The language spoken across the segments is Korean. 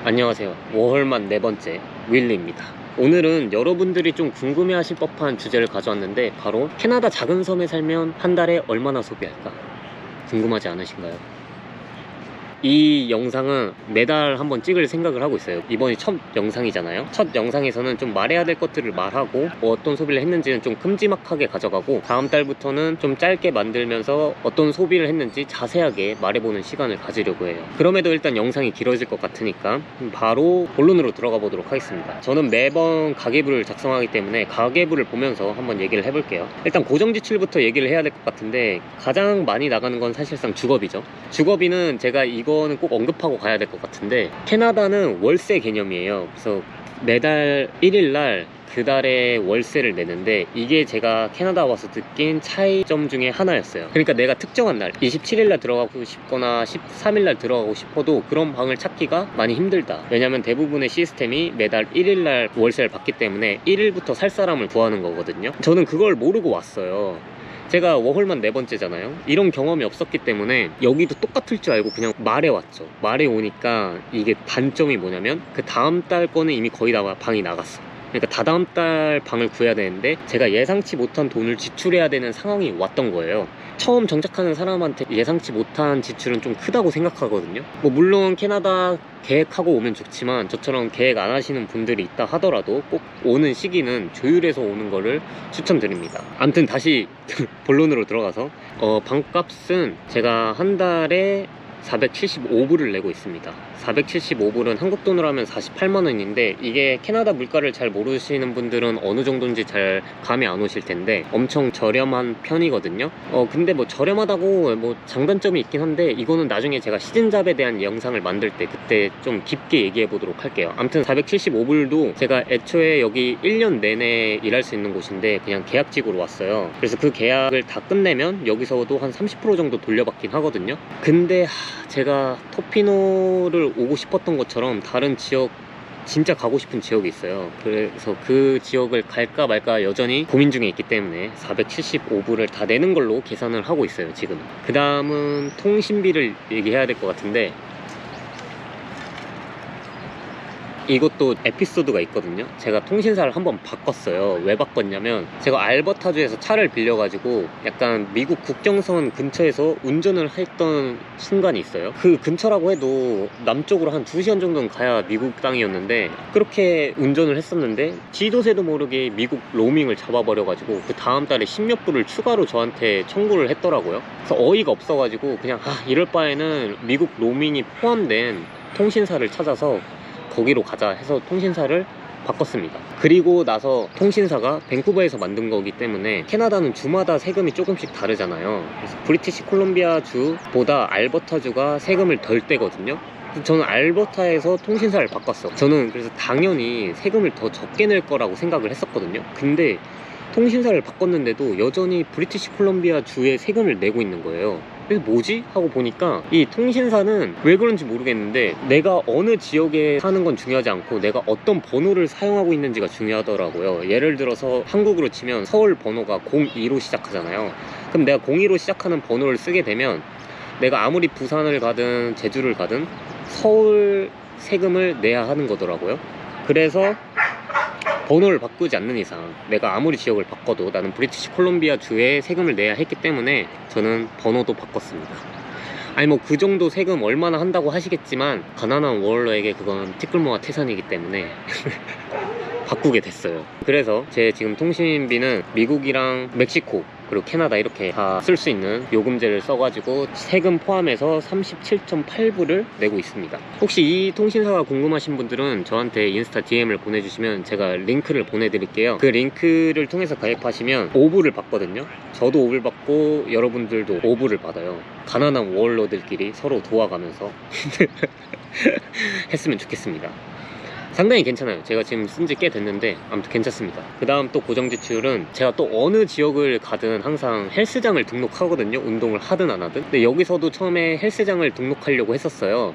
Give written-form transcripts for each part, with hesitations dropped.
안녕하세요. 워홀만 네 번째 윌리입니다. 오늘은 여러분들이 좀 궁금해하실 법한 주제를 가져왔는데, 바로 캐나다 작은 섬에 살면 한 달에 얼마나 소비할까? 궁금하지 않으신가요? 이 영상은 매달 한번 찍을 생각을 하고 있어요. 이번이 첫 영상이잖아요. 첫 영상에서는 좀 말해야 될 것들을 말하고, 어떤 소비를 했는지는 좀 큼지막하게 가져가고, 다음 달부터는 좀 짧게 만들면서 어떤 소비를 했는지 자세하게 말해보는 시간을 가지려고 해요. 그럼에도 일단 영상이 길어질 것 같으니까 바로 본론으로 들어가 보도록 하겠습니다. 저는 매번 가계부를 작성하기 때문에 가계부를 보면서 한번 얘기를 해볼게요. 일단 고정지출부터 얘기를 해야 될 것 같은데, 가장 많이 나가는 건 사실상 주거비죠. 주거비는 제가 이거는 꼭 언급하고 가야 될 것 같은데, 캐나다는 월세 개념이에요. 그래서 매달 1일날 그 달에 월세를 내는데, 이게 제가 캐나다 와서 느낀 차이점 중에 하나였어요. 그러니까 내가 특정한 날 27일날 들어가고 싶거나 13일날 들어가고 싶어도 그런 방을 찾기가 많이 힘들다. 왜냐면 대부분의 시스템이 매달 1일날 월세를 받기 때문에 1일부터 살 사람을 구하는 거거든요. 저는 그걸 모르고 왔어요. 제가 워홀만 네 번째잖아요. 이런 경험이 없었기 때문에 여기도 똑같을 줄 알고 그냥 말해 왔죠. 말해 오니까 이게 단점이 뭐냐면, 그 다음 달 거는 이미 거의 다 방이 나갔어. 그러니까 다다음 달 방을 구해야 되는데 제가 예상치 못한 돈을 지출해야 되는 상황이 왔던 거예요. 처음 정착하는 사람한테 예상치 못한 지출은 좀 크다고 생각하거든요. 뭐 물론 캐나다 계획하고 오면 좋지만, 저처럼 계획 안 하시는 분들이 있다 하더라도 꼭 오는 시기는 조율해서 오는 거를 추천드립니다. 아무튼 다시 본론으로 들어가서, 방값은 제가 한 달에 475불을 내고 있습니다. 475불은 한국 돈으로 하면 48만원인데, 이게 캐나다 물가를 잘 모르시는 분들은 어느 정도인지 잘 감이 안 오실 텐데 엄청 저렴한 편이거든요. 근데 뭐 저렴하다고 뭐 장단점이 있긴 한데, 이거는 나중에 제가 시즌잡에 대한 영상을 만들 때 그때 좀 깊게 얘기해 보도록 할게요. 아무튼 475불도 제가 애초에 여기 1년 내내 일할 수 있는 곳인데 그냥 계약직으로 왔어요. 그래서 그 계약을 다 끝내면 여기서도 한 30% 정도 돌려받긴 하거든요. 근데 제가 토피노를 오고 싶었던 것처럼 다른 지역, 진짜 가고 싶은 지역이 있어요. 그래서 그 지역을 갈까 말까 여전히 고민 중에 있기 때문에 475불을 다 내는 걸로 계산을 하고 있어요, 지금. 그 다음은 통신비를 얘기해야 될 것 같은데, 이것도 에피소드가 있거든요. 제가 통신사를 한번 바꿨어요. 왜 바꿨냐면, 제가 알버타주에서 차를 빌려가지고 약간 미국 국경선 근처에서 운전을 했던 순간이 있어요. 그 근처라고 해도 남쪽으로 한 2시간 정도는 가야 미국 땅이었는데, 그렇게 운전을 했었는데 지도새도 모르게 미국 로밍을 잡아버려가지고 그 다음 달에 10몇 불을 추가로 저한테 청구를 했더라고요. 그래서 어이가 없어가지고 그냥 이럴 바에는 미국 로밍이 포함된 통신사를 찾아서 거기로 가자 해서 통신사를 바꿨습니다. 그리고 나서 통신사가 밴쿠버에서 만든 거기 때문에 캐나다는 주마다 세금이 조금씩 다르잖아요. 그래서 브리티시 콜롬비아 주보다 알버타주가 세금을 덜 떼거든요. 저는 알버타에서 통신사를 바꿨어. 저는 그래서 당연히 세금을 더 적게 낼 거라고 생각을 했었거든요. 근데 통신사를 바꿨는데도 여전히 브리티시 콜롬비아 주에 세금을 내고 있는 거예요. 그래서 뭐지? 하고 보니까 이 통신사는 왜 그런지 모르겠는데, 내가 어느 지역에 사는 건 중요하지 않고 내가 어떤 번호를 사용하고 있는지가 중요하더라고요. 예를 들어서 한국으로 치면 서울 번호가 02로 시작하잖아요. 그럼 내가 02로 시작하는 번호를 쓰게 되면 내가 아무리 부산을 가든 제주를 가든 서울 세금을 내야 하는 거더라고요. 그래서 번호를 바꾸지 않는 이상 내가 아무리 지역을 바꿔도 나는 브리티시 콜롬비아 주에 세금을 내야 했기 때문에 저는 번호도 바꿨습니다. 아니 뭐 그 정도 세금 얼마나 한다고 하시겠지만, 가난한 워홀러에게 그건 티끌모아 태산이기 때문에 바꾸게 됐어요. 그래서 제 지금 통신비는 미국이랑 멕시코 그리고 캐나다 이렇게 다 쓸 수 있는 요금제를 써가지고 세금 포함해서 37.8불을 내고 있습니다. 혹시 이 통신사가 궁금하신 분들은 저한테 인스타 DM을 보내주시면 제가 링크를 보내드릴게요. 그 링크를 통해서 가입하시면 5불을 받거든요. 저도 5불 받고 여러분들도 5불을 받아요. 가난한 워홀러들끼리 서로 도와가면서 했으면 좋겠습니다. 상당히 괜찮아요. 제가 지금 쓴지 꽤 됐는데 아무튼 괜찮습니다. 그 다음 또 고정지출은, 제가 또 어느 지역을 가든 항상 헬스장을 등록하거든요. 운동을 하든 안 하든. 근데 여기서도 처음에 헬스장을 등록하려고 했었어요.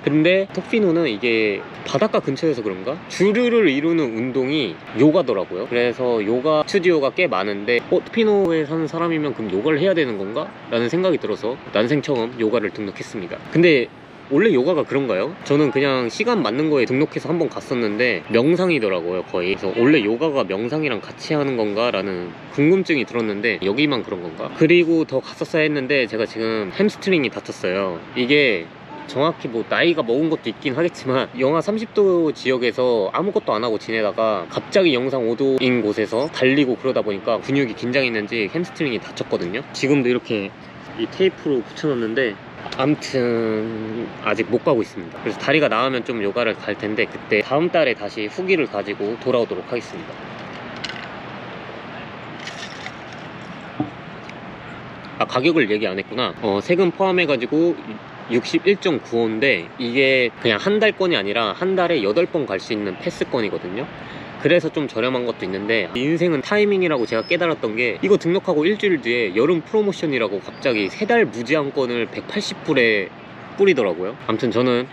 근데 토피노는 이게 바닷가 근처여서 그런가? 주류를 이루는 운동이 요가더라고요. 그래서 요가 스튜디오가 꽤 많은데, 토피노에 사는 사람이면 그럼 요가를 해야 되는 건가? 라는 생각이 들어서 난생 처음 요가를 등록했습니다. 근데 원래 요가가 그런가요? 저는 그냥 시간 맞는 거에 등록해서 한번 갔었는데 명상이더라고요 거의. 그래서 원래 요가가 명상이랑 같이 하는 건가 라는 궁금증이 들었는데 여기만 그런 건가? 그리고 더 갔었어야 했는데 제가 지금 햄스트링이 다쳤어요. 이게 정확히 뭐 나이가 먹은 것도 있긴 하겠지만 영하 30도 지역에서 아무것도 안 하고 지내다가 갑자기 영상 5도인 곳에서 달리고 그러다 보니까 근육이 긴장했는지 햄스트링이 다쳤거든요. 지금도 이렇게 이 테이프로 붙여놨는데 아무튼 아직 못 가고 있습니다. 그래서 다리가 나으면 좀 요가를 갈 텐데 그때 다음 달에 다시 후기를 가지고 돌아오도록 하겠습니다. 아, 가격을 얘기 안 했구나. 세금 포함해가지고 61.95인데 이게 그냥 한 달권이 아니라 한 달에 8번 갈 수 있는 패스권이거든요. 그래서 좀 저렴한 것도 있는데 인생은 타이밍이라고 제가 깨달았던 게 이거 등록하고 일주일 뒤에 여름 프로모션이라고 갑자기 3달 무제한권을 180불에 뿌리더라고요. 아무튼 저는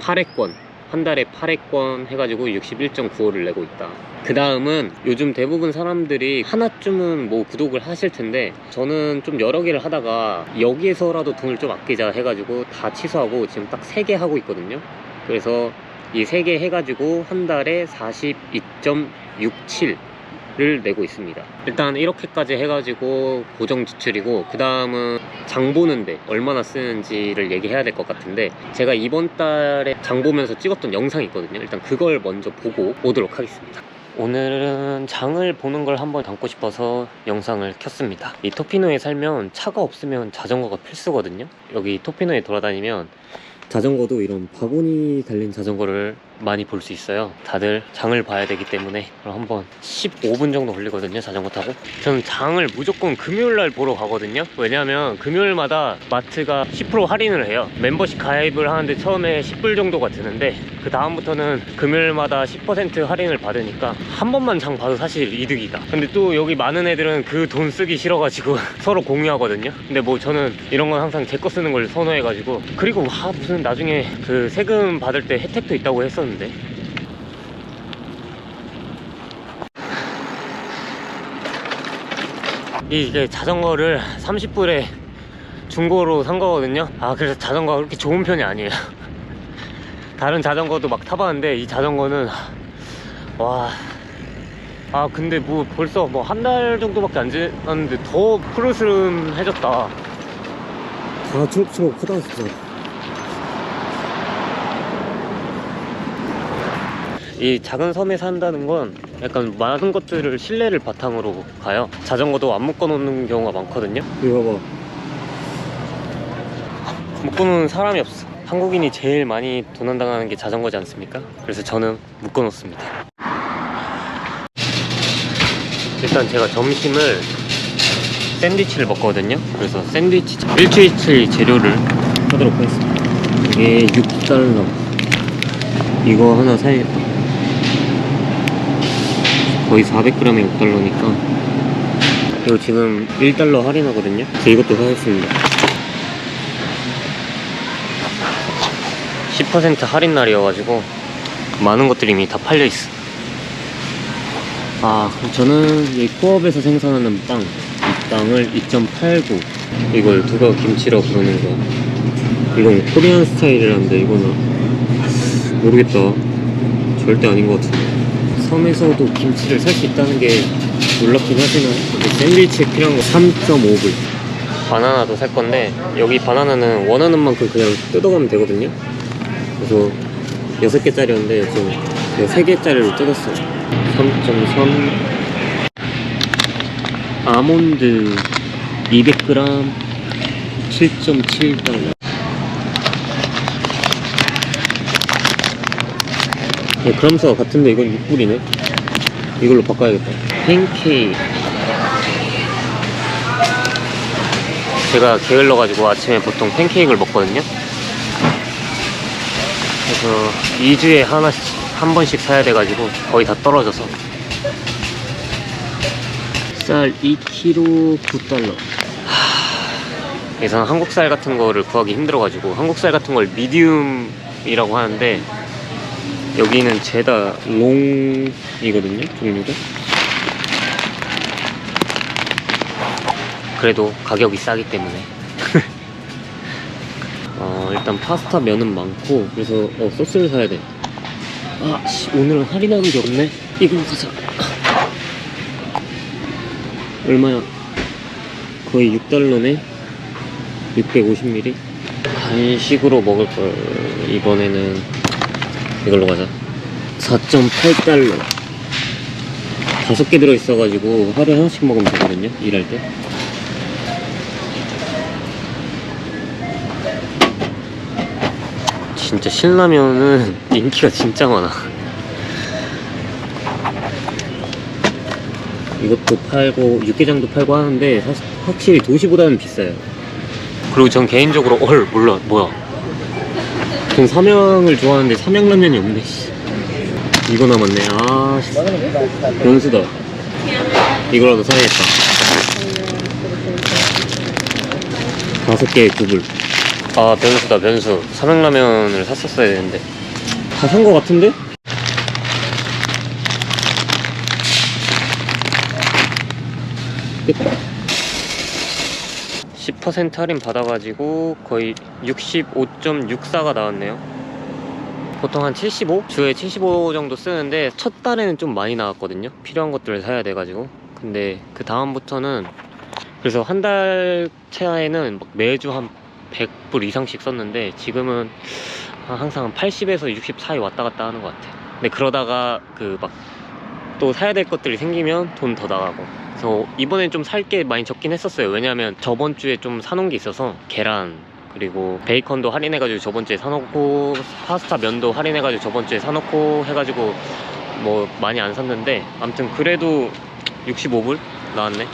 8회권, 한 달에 8회권 해가지고 61.95를 내고 있다. 그 다음은 요즘 대부분 사람들이 하나쯤은 뭐 구독을 하실 텐데 저는 좀 여러 개를 하다가 여기에서라도 돈을 좀 아끼자 해가지고 다 취소하고 지금 딱 3개 하고 있거든요. 그래서 이 3개 해가지고 한 달에 42.67를 내고 있습니다. 일단 이렇게까지 해가지고 고정 지출이고 그 다음은 장 보는데 얼마나 쓰는지를 얘기해야 될 것 같은데 제가 이번 달에 장 보면서 찍었던 영상이 있거든요. 일단 그걸 먼저 보고 오도록 하겠습니다. 오늘은 장을 보는 걸 한번 담고 싶어서 영상을 켰습니다. 이 토피노에 살면 차가 없으면 자전거가 필수거든요. 여기 토피노에 돌아다니면 자전거도 이런 바구니 달린 자전거를 많이 볼 수 있어요. 다들 장을 봐야 되기 때문에. 그럼 한번 15분 정도 걸리거든요, 자전거 타고. 저는 장을 무조건 금요일날 보러 가거든요. 왜냐하면 금요일마다 마트가 10% 할인을 해요. 멤버십 가입을 하는데 처음에 10불 정도가 드는데 그 다음부터는 금요일마다 10% 할인을 받으니까 한 번만 장 봐도 사실 이득이다. 근데 또 여기 많은 애들은 그 돈 쓰기 싫어가지고 서로 공유하거든요. 근데 뭐 저는 이런 건 항상 제 거 쓰는 걸 선호해가지고. 그리고 무슨 나중에 그 세금 받을 때 혜택도 있다고 했었는데 이게 자전거를 30불에 중고로 산 거거든요. 그래서 자전거가 그렇게 좋은 편이 아니에요. 다른 자전거도 막 타봤는데 이 자전거는 근데 뭐 벌써 뭐 한 달 정도밖에 안 지났는데 더 푸르스름해졌다. 초록초록 크다 진짜. 이 작은 섬에 산다는 건 약간 많은 것들을 실내를 바탕으로 가요. 자전거도 안 묶어놓는 경우가 많거든요. 이거 봐봐, 묶어놓는 사람이 없어. 한국인이 제일 많이 도난당하는 게 자전거지 않습니까? 그래서 저는 묶어놓습니다. 일단 제가 점심을 샌드위치를 먹거든요. 그래서 샌드위치 1주일치 재료를 하도록 하겠습니다. 이게 6달러. 이거 하나 사야겠다. 거의 400g에 6달러니까 이거 지금 1달러 할인하거든요. 그래서 이것도 사겠습니다. 10% 할인 날이어가지고 많은 것들이 이미 다 팔려있어. 저는 이 코업에서 생산하는 빵, 이 빵을 2.89, 이걸 누가 김치라고 부르는 거야. 이건 코리안 스타일이라는데 이거는 모르겠다. 절대 아닌 것 같은데. 섬에서도 김치를 살 수 있다는 게 놀랍긴 하지만 샌드위치에 필요한 거 3.5불. 바나나도 살 건데 여기 바나나는 원하는 만큼 그냥 뜯어가면 되거든요. 그래서 6개짜리였는데 지금 3개짜리로 뜯었어요. 3.3. 아몬드 200g 7.7달러. 그람수가 같은데 이건 6불이네. 이걸로 바꿔야겠다. 팬케이크. 제가 게을러가지고 아침에 보통 팬케이크를 먹거든요. 그래서 2주에 한 번씩 사야 돼가지고 거의 다 떨어져서. 쌀 2kg 9달러. 예전 한국쌀 같은 거를 구하기 힘들어가지고 한국쌀 같은 걸 미디움이라고 하는데 여기는 제다 롱이거든요, 종류가. 그래도 가격이 싸기 때문에 일단 파스타 면은 많고, 그래서 소스를 사야 돼. 오늘은 할인하는 게 없네. 이거 가자. 얼마야? 거의 6달러네. 650ml. 간식으로 먹을 걸 이번에는 이걸로 가자. 4.8달러. 5개 들어있어가지고 하루에 하나씩 먹으면 되거든요, 일할 때. 진짜 신라면은 인기가 진짜 많아. 이것도 팔고 육개장도 팔고 하는데 사실 확실히 도시보다는 비싸요. 그리고 전 개인적으로 몰라 뭐야, 전 삼양을 좋아하는데 삼양라면이 없네. 이거 남았네. 변수다. 이거라도 사야겠다. 5개에 9불. 변수다, 변수. 삼양라면을 샀었어야 되는데 다 산 거 같은데? 됐다. 10% 할인 받아가지고 거의 65.64가 나왔네요. 보통 한 75? 주에 75 정도 쓰는데 첫 달에는 좀 많이 나왔거든요. 필요한 것들을 사야 돼가지고. 근데 그 다음부터는, 그래서 한 달 차에는 막 매주 한 100불 이상씩 썼는데 지금은 항상 80에서 60 사이 왔다 갔다 하는 것 같아요. 근데 그러다가 막 또 사야 될 것들이 생기면 돈 더 나가고. 그래서 이번엔 좀 살 게 많이 적긴 했었어요. 왜냐면 저번 주에 좀 사놓은 게 있어서, 계란 그리고 베이컨도 할인해가지고 저번 주에 사놓고, 파스타 면도 할인해가지고 저번 주에 사놓고 해가지고 뭐 많이 안 샀는데, 아무튼 그래도 65불 나왔네.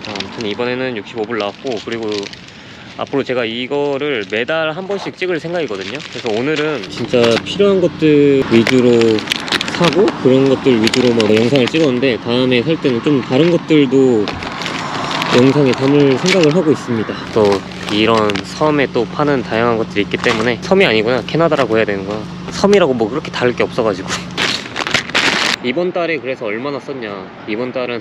아무튼 이번에는 65불 나왔고, 그리고 앞으로 제가 이거를 매달 한 번씩 찍을 생각이거든요. 그래서 오늘은 진짜 필요한 것들 위주로 사고, 그런 것들 위주로 막 영상을 찍었는데, 다음에 살 때는 좀 다른 것들도 영상에 담을 생각을 하고 있습니다. 또 이런 섬에 또 파는 다양한 것들이 있기 때문에, 섬이 아니구나, 캐나다라고 해야 되는 거야. 섬이라고 뭐 그렇게 다를 게 없어가지고. 이번 달에 그래서 얼마나 썼냐, 이번 달은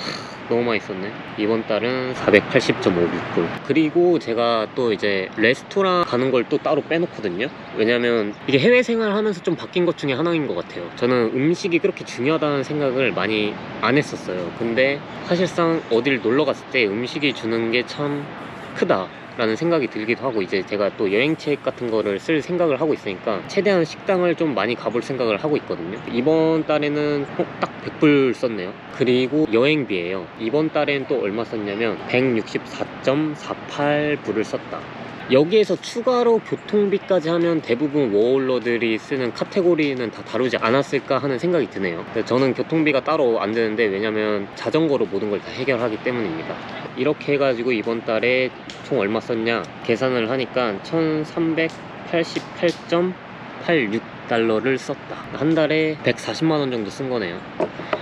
너무 많이 썼네. 이번 달은 480.56불. 그리고 제가 또 이제 레스토랑 가는 걸 또 따로 빼놓거든요. 왜냐면 이게 해외 생활하면서 좀 바뀐 것 중에 하나인 것 같아요. 저는 음식이 그렇게 중요하다는 생각을 많이 안 했었어요. 근데 사실상 어딜 놀러 갔을 때 음식이 주는 게 참 크다 라는 생각이 들기도 하고, 이제 제가 또 여행책 같은 거를 쓸 생각을 하고 있으니까 최대한 식당을 좀 많이 가볼 생각을 하고 있거든요. 이번 달에는 딱 100불 썼네요. 그리고 여행비예요. 이번 달엔 또 얼마 썼냐면 164.48불을 썼다. 여기에서 추가로 교통비까지 하면 대부분 워홀러들이 쓰는 카테고리는 다 다루지 않았을까 하는 생각이 드네요. 저는 교통비가 따로 안 드는데, 왜냐면 자전거로 모든 걸 다 해결하기 때문입니다. 이렇게 해가지고 이번 달에 총 얼마 썼냐 계산을 하니까 1388.86달러를 썼다. 한 달에 140만원 정도 쓴 거네요.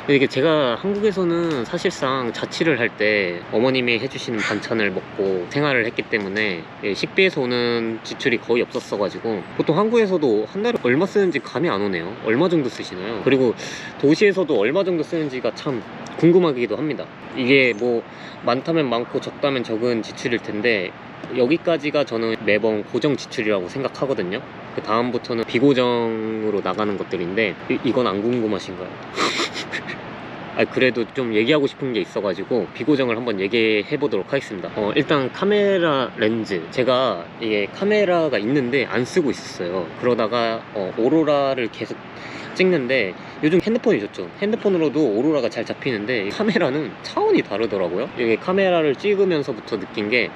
이게 제가 한국에서는 사실상 자취를 할 때 어머님이 해주시는 반찬을 먹고 생활을 했기 때문에 식비에서 오는 지출이 거의 없었어가지고, 보통 한국에서도 한 달에 얼마 쓰는지 감이 안 오네요. 얼마 정도 쓰시나요? 그리고 도시에서도 얼마 정도 쓰는지가 참 궁금하기도 합니다. 이게 뭐 많다면 많고 적다면 적은 지출일 텐데, 여기까지가 저는 매번 고정 지출이라고 생각하거든요. 그 다음부터는 비고정으로 나가는 것들인데, 이건 안 궁금하신가요? 그래도 좀 얘기하고 싶은 게 있어가지고 비고정을 한번 얘기해 보도록 하겠습니다. 일단 카메라 렌즈, 제가 이게 카메라가 있는데 안 쓰고 있었어요. 그러다가 오로라를 계속 찍는데, 요즘 핸드폰이 좋죠. 핸드폰으로도 오로라가 잘 잡히는데 카메라는 차원이 다르더라고요. 이게 카메라를 찍으면서부터 느낀 게,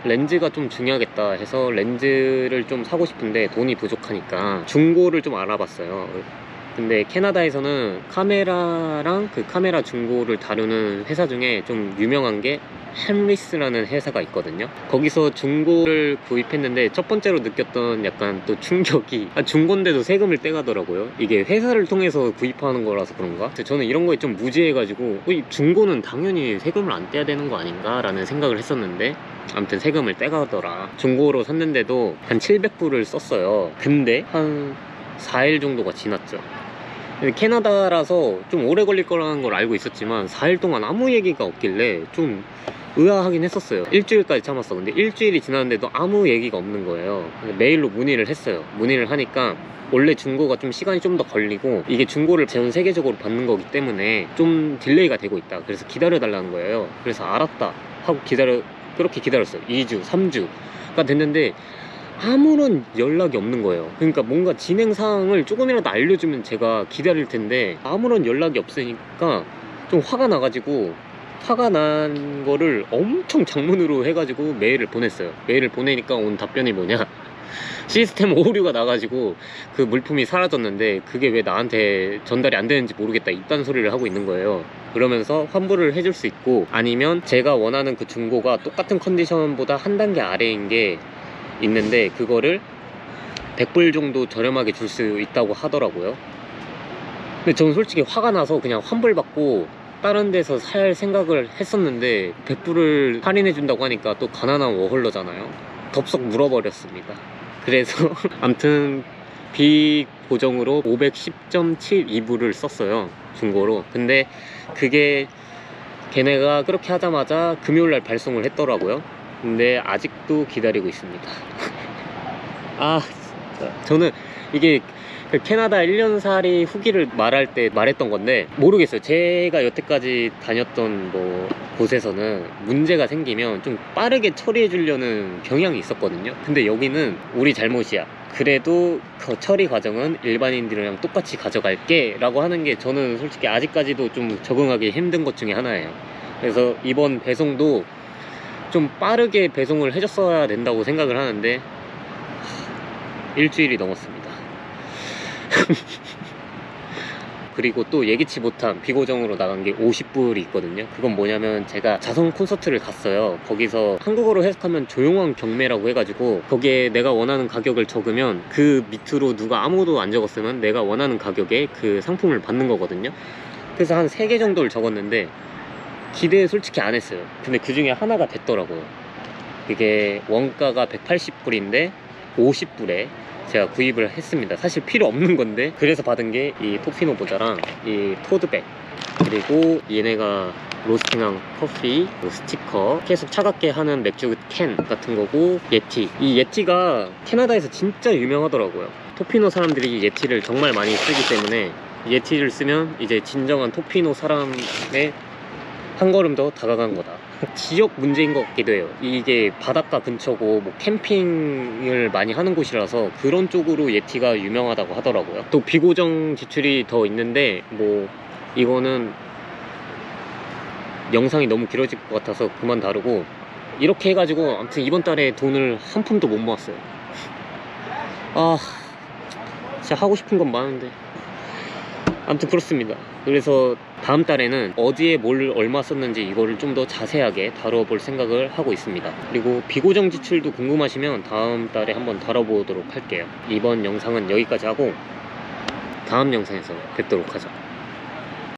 렌즈가 좀 중요하겠다 해서 렌즈를 좀 사고 싶은데 돈이 부족하니까 중고를 좀 알아봤어요. 근데 캐나다에서는 카메라랑 그 카메라 중고를 다루는 회사 중에 좀 유명한 게 햄리스라는 회사가 있거든요. 거기서 중고를 구입했는데 첫 번째로 느꼈던 약간 또 충격이, 중고인데도 세금을 떼가더라고요. 이게 회사를 통해서 구입하는 거라서 그런가? 저는 이런 거에 좀 무지해가지고 중고는 당연히 세금을 안 떼야 되는 거 아닌가 라는 생각을 했었는데, 아무튼 세금을 떼가더라. 중고로 샀는데도 한 700불을 썼어요. 근데 한 4일 정도가 지났죠. 근데 캐나다라서 좀 오래 걸릴 거라는 걸 알고 있었지만 4일 동안 아무 얘기가 없길래 좀 의아하긴 했었어요. 일주일까지 참았어. 근데 일주일이 지났는데도 아무 얘기가 없는 거예요. 메일로 문의를 했어요. 문의를 하니까 원래 중고가 좀 시간이 좀 더 걸리고 이게 중고를 전 세계적으로 받는 거기 때문에 좀 딜레이가 되고 있다. 그래서 기다려 달라는 거예요. 그래서 알았다 하고 그렇게 기다렸어요. 2주 3주가 됐는데 아무런 연락이 없는 거예요. 그러니까 뭔가 진행 사항을 조금이라도 알려주면 제가 기다릴 텐데 아무런 연락이 없으니까 좀 화가 나가지고, 화가 난 거를 엄청 장문으로 해가지고 메일을 보냈어요. 메일을 보내니까 온 답변이 뭐냐, 시스템 오류가 나가지고 그 물품이 사라졌는데 그게 왜 나한테 전달이 안 되는지 모르겠다, 이딴 소리를 하고 있는 거예요. 그러면서 환불을 해줄 수 있고, 아니면 제가 원하는 그 중고가 똑같은 컨디션보다 한 단계 아래인 게 있는데 그거를 100불 정도 저렴하게 줄 수 있다고 하더라고요. 근데 저는 솔직히 화가 나서 그냥 환불받고 다른 데서 살 생각을 했었는데 100불을 할인해 준다고 하니까 또 가난한 워홀러잖아요. 덥석 물어버렸습니다. 그래서 암튼 비고정으로 510.72불을 썼어요, 중고로. 근데 그게 걔네가 그렇게 하자마자 금요일날 발송을 했더라고요. 근데 아직도 기다리고 있습니다. 아 진짜 저는 이게 그 캐나다 1년살이 후기를 말할 때 말했던 건데, 모르겠어요. 제가 여태까지 다녔던 뭐 곳에서는 문제가 생기면 좀 빠르게 처리해 주려는 경향이 있었거든요. 근데 여기는 우리 잘못이야, 그래도 그 처리 과정은 일반인들이랑 똑같이 가져갈게 라고 하는 게 저는 솔직히 아직까지도 좀 적응하기 힘든 것 중에 하나예요. 그래서 이번 배송도 좀 빠르게 배송을 해줬어야 된다고 생각을 하는데 일주일이 넘었습니다. 그리고 또 예기치 못한 비고정으로 나간 게 50불이 있거든요. 그건 뭐냐면 제가 자선 콘서트를 갔어요. 거기서 한국어로 해석하면 조용한 경매라고 해가지고 거기에 내가 원하는 가격을 적으면 그 밑으로 누가 아무도 안 적었으면 내가 원하는 가격에 그 상품을 받는 거거든요. 그래서 한 3개 정도를 적었는데 기대 솔직히 안 했어요. 근데 그 중에 하나가 됐더라고요. 그게 원가가 180불인데 50불에 제가 구입을 했습니다. 사실 필요 없는 건데, 그래서 받은 게 이 토피노 모자랑 이 토드백, 그리고 얘네가 로스팅한 커피, 스티커, 계속 차갑게 하는 맥주 캔 같은 거고, 예티. 이 예티가 캐나다에서 진짜 유명하더라고요. 토피노 사람들이 예티를 정말 많이 쓰기 때문에 예티를 쓰면 이제 진정한 토피노 사람의 한 걸음 더 다가간 거다. 지역 문제인 것 같기도 해요. 이게 바닷가 근처고 뭐 캠핑을 많이 하는 곳이라서 그런 쪽으로 예티가 유명하다고 하더라고요. 또 비고정 지출이 더 있는데 뭐 이거는 영상이 너무 길어질 것 같아서 그만 다루고, 이렇게 해가지고 아무튼 이번 달에 돈을 한 푼도 못 모았어요. 아 진짜 하고 싶은 건 많은데 아무튼 그렇습니다. 그래서 다음 달에는 어디에 뭘 얼마 썼는지 이거를 좀 더 자세하게 다뤄볼 생각을 하고 있습니다. 그리고 비고정 지출도 궁금하시면 다음 달에 한번 다뤄보도록 할게요. 이번 영상은 여기까지 하고 다음 영상에서 뵙도록 하죠.